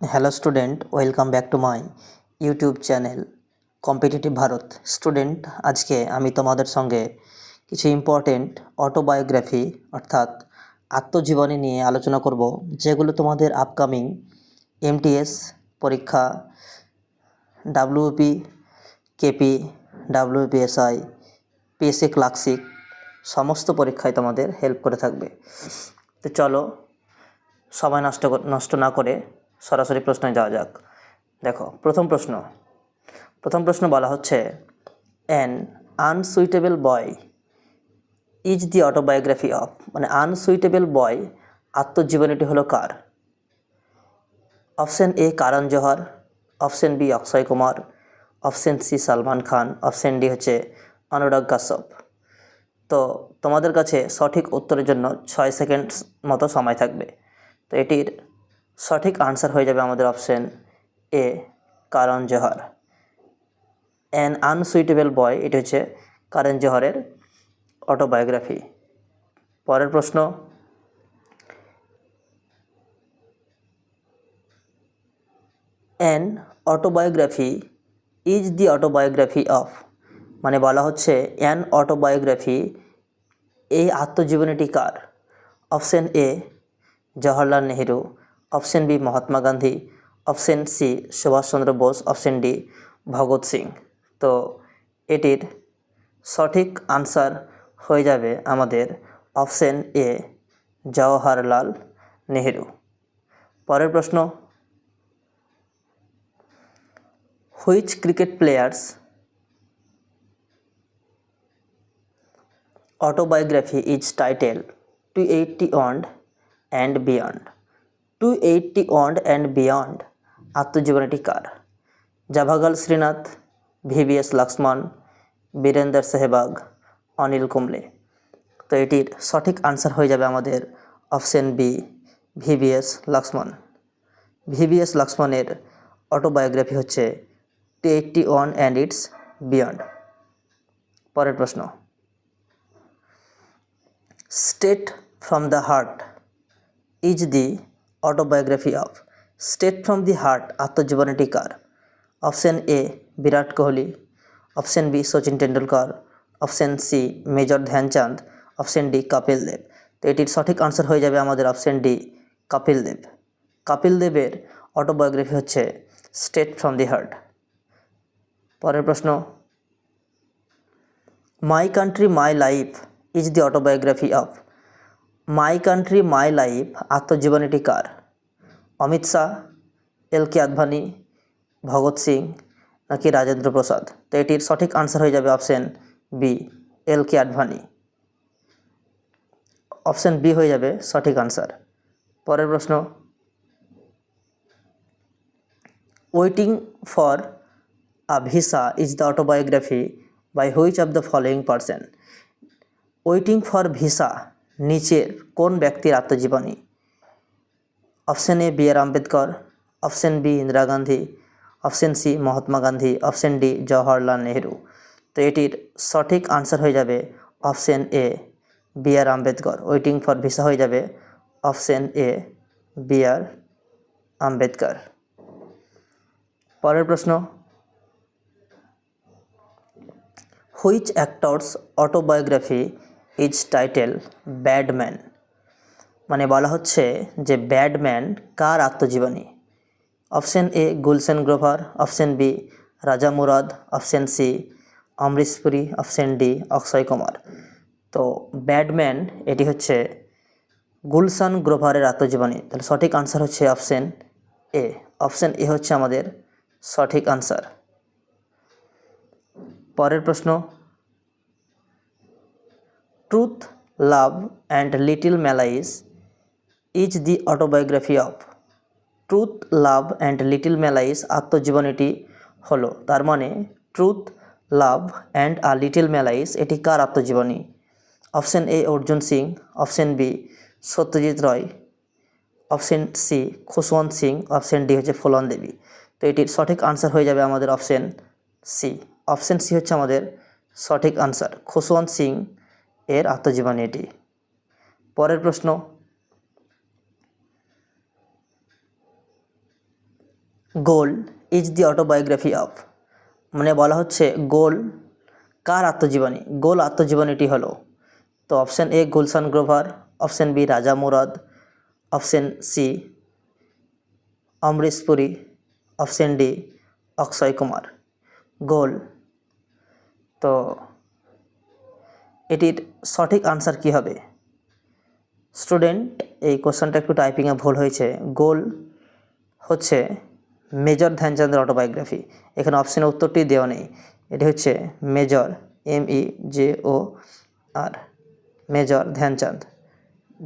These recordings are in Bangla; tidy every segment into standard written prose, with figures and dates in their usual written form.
Hello student, welcome back to my YouTube channel competitive Bharat. Student, আজকে আমি তোমাদের সঙ্গে কিছু ইম্পর্টেন্ট অটোবায়োগ্রাফি অর্থাৎ আত্মজীবনী নিয়ে আলোচনা করব, যেগুলো তোমাদের আপকামিং এমটিএস পরীক্ষা, WP, KP, WPSI, PSC classic সমস্ত পরীক্ষায় তোমাদের হেল্প করে থাকবে। তো চলো সময় নষ্ট না করে সরাসরি প্রশ্নে যাওয়া যাক। দেখো, প্রথম প্রশ্ন বলা হচ্ছে, an unsuitable boy is the autobiography of, মানে আনসুইটেবল বয় আত্মজীবনীটি হলো কার? অপশন এ কারণ জোহর, option B Akshay Kumar, option C Salman Khan, option D হচ্ছে অনুরাগ কাশ্যপ। তো তোমাদের কাছে সঠিক উত্তরের জন্য 6 সেকেন্ড মতো সময় থাকবে। তো এটির সঠিক আনসার হয়ে যাবে আমাদের অপশন এ কারণ জোহর। অ্যান আনসুইটেবল বয়, এটি হচ্ছে কারণ জোহরের অটোবায়োগ্রাফি। পরের প্রশ্ন, an autobiography is the autobiography of, মানে বলা হচ্ছে অ্যান অটোবায়োগ্রাফি, এই আত্মজীবনীটি কার? Option A Jawaharlal Nehru, option B Mahatma Gandhi, option C Subhashchandra Bose, option D Bhagat Singh. তো এটির সঠিক আনসার হয়ে যাবে আমাদের অপশন এ জওহরলাল নেহেরু। পরের প্রশ্ন, which cricket players autobiography is title 280 and beyond? 280 and beyond আত্মজীবনীটি কার? জাভাগল শ্রীনাথ, ভিভিএস লক্ষ্মণ, বীরেন্দর সেহবাগ, অনিল কুম্বলে। তো এটির সঠিক আনসার হয়ে যাবে আমাদের option B VVS Laxman. VVS লক্ষ্মণের অটোবায়োগ্রাফি হচ্ছে 281 অ্যান্ড ইটস বিয়ন্ড। পরের প্রশ্ন, state from the heart is the autobiography of? State from the heart আত্মজীবনীটি কার? Option A Virat Kohli, option B Sachin Tendulkar, option C major Dhyanchand, option D Kapil Dev. তো এটির সঠিক আনসার হয়ে যাবে আমাদের অপশন ডি কপিল দেব। কপিল দেবের অটোবায়োগ্রাফি হচ্ছে স্টেট ফ্রম দি হার্ট। পরের প্রশ্ন, my country my life is the autobiography of? My country my life আত্মজীবনীটি কার? অমিত শাহ, এল কে আদভানি, ভগৎ সিং নাকি রাজেন্দ্র প্রসাদ? তো এটির সঠিক আনসার হয়ে যাবে option B L K Advani. Option B হয়ে যাবে সঠিক আনসার। পরের প্রশ্ন, waiting for a visa is the autobiography by which of the following person? Waiting for visa নিচের কোন ব্যক্তির আত্মজীবনী? Option A B R Ambedkar, option B Indira Gandhi, option C Mahatma Gandhi, option D Jawaharlal Nehru. তো এটির সঠিক আনসার হয়ে যাবে option A B R Ambedkar. Waiting for visa হয়ে যাবে অপশন এ বি আর আম্বেদকর। পরের প্রশ্ন, which actor's autobiography is title Badman? মানে বলা হচ্ছে যে ব্যাডম্যান কার আত্মজীবনী? Option A Gulshan Grover, option B Raja Murad, option C Amrish Puri, option D Akshay Kumar. তো ব্যাডম্যান এটি হচ্ছে গুলশান গ্রোভারের আত্মজীবনী। তাহলে সঠিক আনসার হচ্ছে অপশন এ। অপশন এ হচ্ছে আমাদের সঠিক আনসার। পরের প্রশ্ন, truth love and little malice is the autobiography of? Truth love and little malice আত্মজীবনীটি হলো, তার মানে truth love and a little malice এটি কার আত্মজীবনী? Option A Arjun Singh, option B Satyajit Ray, option C Khushwant Singh, option D হচ্ছে ফুলন দেবী। তো এটির সঠিক আনসার হয়ে যাবে আমাদের অপশন সি। অপশন সি হচ্ছে আমাদের সঠিক আনসার, খুশবন্ত সিং এর আত্মজীবনী এটি। পরের প্রশ্ন, goal is the autobiography of, মানে বলা হচ্ছে গোল কার আত্মজীবনী। গোল আত্মজীবনীটি হলো, তো option A Gulshan Grover, option B Raja Murad, option C Amrish Puri, option D Akshay Kumar. Goal, তো এটির সঠিক আনসার কি হবে? স্টুডেন্ট, এই কোশ্চেনটা একটু টাইপিংয়ে ভুল হয়েছে। গোল হচ্ছে মেজর ধ্যানচাঁদের অটোবায়োগ্রাফি। এখানে অপশানে উত্তরটি দেওয়া নেই। এটি হচ্ছে major MEJOR major Dhyanchand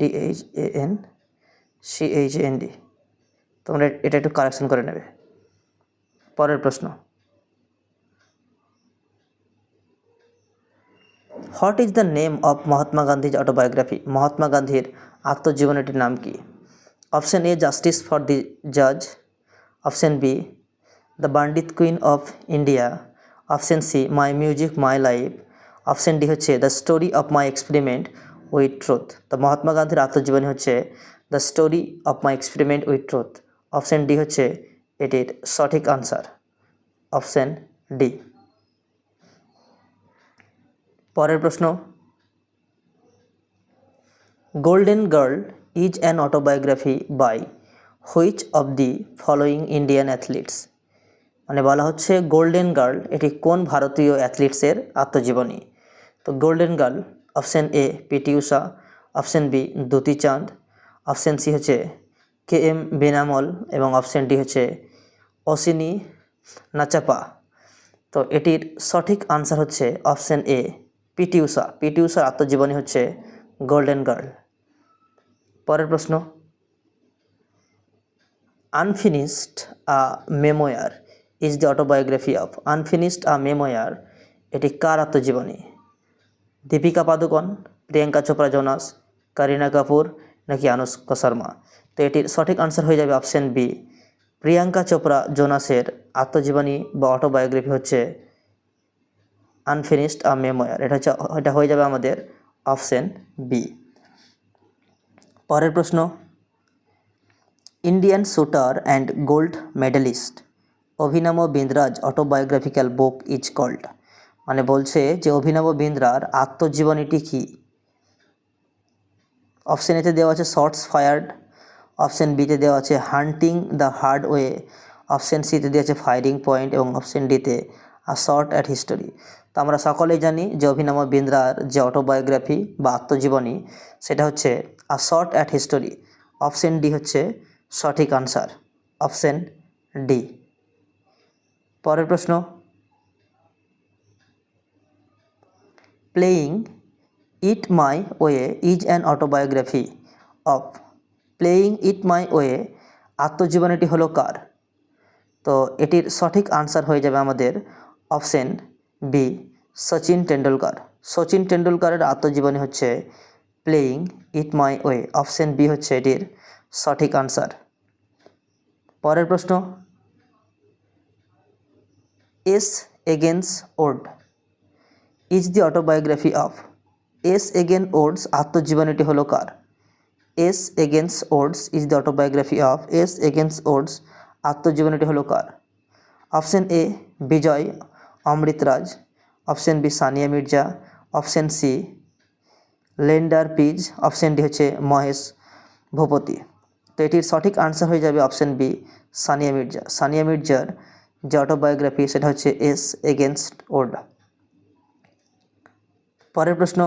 DHANCHAND। তোমরা এটা একটু কারেকশন করে নেবে। পরের প্রশ্ন, what is the name of Mahatma Gandhi's autobiography? Mahatma গান্ধীর আত্মজীবনীটির নাম কি? Option A justice for the জাজ, option B the bandit queen of India, option C my music my life, option D হচ্ছে the story of my experiment with truth. তো মহাত্মা গান্ধীর আত্মজীবনী হচ্ছে the story of my experiment with truth. Option D হচ্ছে এটির সঠিক আনসার, অপশান ডি। পরের প্রশ্ন, Golden Girl is an autobiography by which of the following Indian athletes? মানে বলা হচ্ছে গোল্ডেন গার্ল এটি কোন ভারতীয় অ্যাথলিটসের আত্মজীবনী? তো Golden Girl, option A PT Usha, option B Dutee Chand, option C হচ্ছে KM বেনামল এবং অপশান ডি হচ্ছে অশ্বিনী নাচাপা। তো এটির সঠিক আনসার হচ্ছে অপশান এ পিটি ঊষা। পিটি ঊষার আত্মজীবনী হচ্ছে গোল্ডেন গার্ল। পরের প্রশ্ন, Unfinished a memoir is the autobiography of. Unfinished a memoir এটি কার আত্মজীবনী? দীপিকা পাদুকোন, প্রিয়াঙ্কা চোপড়া জোনাস, করিনা কাপুর নাকি আনুষ্কা শর্মা? তো এটির সঠিক আনসার হয়ে যাবে অপশান বি, প্রিয়াঙ্কা চোপড়া জোনাসের আত্মজীবনী বা অটোবায়োগ্রাফি হচ্ছে আনফিনিশড আ মেমোয়ার। এটা হয়ে যাবে আমাদের অপশান বি। পরের প্রশ্ন, Indian shooter and gold medalist Abhinav Bindra's autobiographical book is called. মানে বলছে যে অভিনব বিন্দ্রার আত্মজীবনীটি কী? অপশান এতে দেওয়া আছে শর্টস ফায়ার্ড, অপশান বিতে দেওয়া আছে হান্টিং দ্য হার্ড ওয়ে, অপশান সিতে দেওয়া আছে ফায়ারিং পয়েন্ট এবং অপশান ডিতে আ শর্ট অ্যাট হিস্টোরি। তো আমরা সকলেই জানি যে অভিনব বিন্দ্রার যে অটোবায়োগ্রাফি বা আত্মজীবনী সেটা হচ্ছে a shot at history. Option D হচ্ছে সঠিক আনসার, অপশান ডি। পরের প্রশ্ন, playing it my way is an autobiography of. Playing it my way আত্মজীবনীটি হলো কার? তো এটির সঠিক আনসার হয়ে যাবে আমাদের অপশান বি, সচিন টেন্ডুলকার। সচিন টেন্ডুলকারের আত্মজীবনী হচ্ছে playing it my way. Option B হচ্ছে এটির সঠিক আনসার। পরের প্রশ্ন, ace against odd is the autobiography of. Ace again odds আত্মজীবনীটি হলো কার? Ace against odds is the autobiography of. Ace against odds আত্মজীবনীটি হলো কার? Option A Vijay Amritraj, option B Sania Mirza, option C Leander Paes, option D হচ্ছে মহেশ ভূপতি। তো এটির সঠিক আনসার হয়ে যাবে অপশান বি, সানিয়া মির্জা। সানিয়া মির্জার যে অটোবায়োগ্রাফি সেটা হচ্ছে এস এগেনস্ট ওড। পরের প্রশ্ন,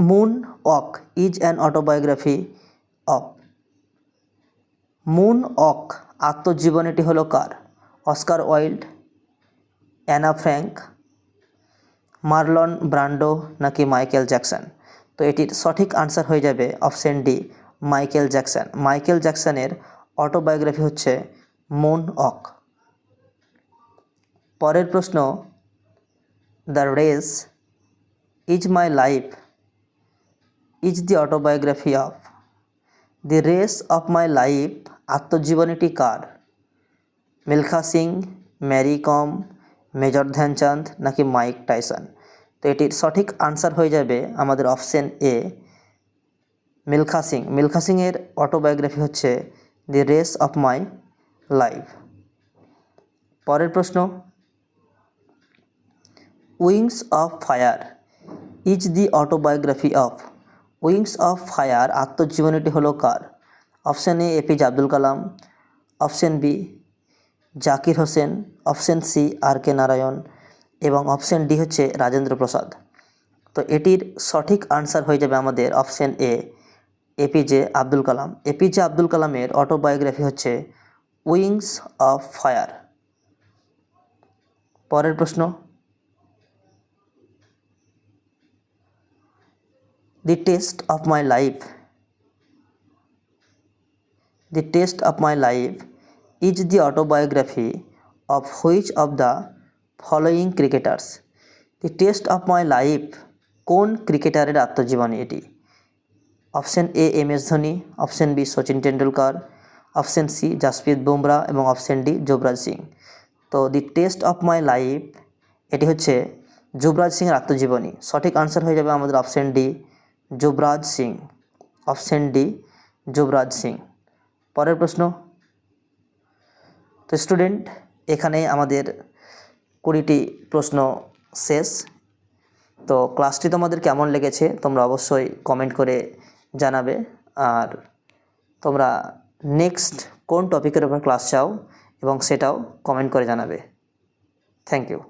moon walk is an autobiography of. Moon walk আত্মজীবনীটি হলো কার? Oscar Wilde, Anne Frank, Marlon Brando নাকি মাইকেল জ্যাকসন? তো এটির সঠিক আনসার হয়ে যাবে option D, Michael Jackson. Michael জ্যাকসনের অটোবায়োগ্রাফি হচ্ছে মুন ওয়াক। পরের প্রশ্ন, the race is my life is the autobiography of. The race of my life আত্মজীবনীটি কার? মিলখা সিং, ম্যারি কম, মেজর ধ্যানচাঁদ নাকি মাইক টাইসন? তো এটির সঠিক আনসার হয়ে যাবে আমাদের অপশান এ, মিলখা সিং। মিলখা সিংয়ের অটোবায়োগ্রাফি হচ্ছে the race of my life. পরের প্রশ্ন, wings of fire is the autobiography of. Wings of fire আত্মজীবনীটি হলো কার? Option A APJ Abdul Kalam, option B Zakir Hussain, option C R K Narayan এবং অপশান ডি হচ্ছে রাজেন্দ্র প্রসাদ। তো এটির সঠিক আনসার হয়ে যাবে আমাদের option A APJ Abdul Kalam. APJ Abdul কালামের অটোবায়োগ্রাফি হচ্ছে উইংস অফ ফায়ার। পরের প্রশ্ন, the test of my life. The test of my life is the autobiography of which of the following cricketers. The test of my life কোন ক্রিকেটারের আত্মজীবনী এটি? Option A M S Dhoni, option B Sachin Tendulkar, option C Jasprit Bumrah এবং অপশান ডি যুবরাজ সিং। তো the test of my life এটি হচ্ছে যুবরাজ সিংয়ের আত্মজীবনী। সঠিক আনসার হয়ে যাবে আমাদের option D Yuvraj Singh. Option D Yuvraj Singh. পরের প্রশ্ন, তো স্টুডেন্ট এখানে আমাদের 20টি প্রশ্ন শেষ। তো ক্লাসটি তোমাদের কেমন লেগেছে তোমরা অবশ্যই কমেন্ট করে জানাবে, আর তোমরা নেক্সট কোন টপিকের উপর ক্লাস চাও এবং সেটাও কমেন্ট করে জানাবে। Thank you.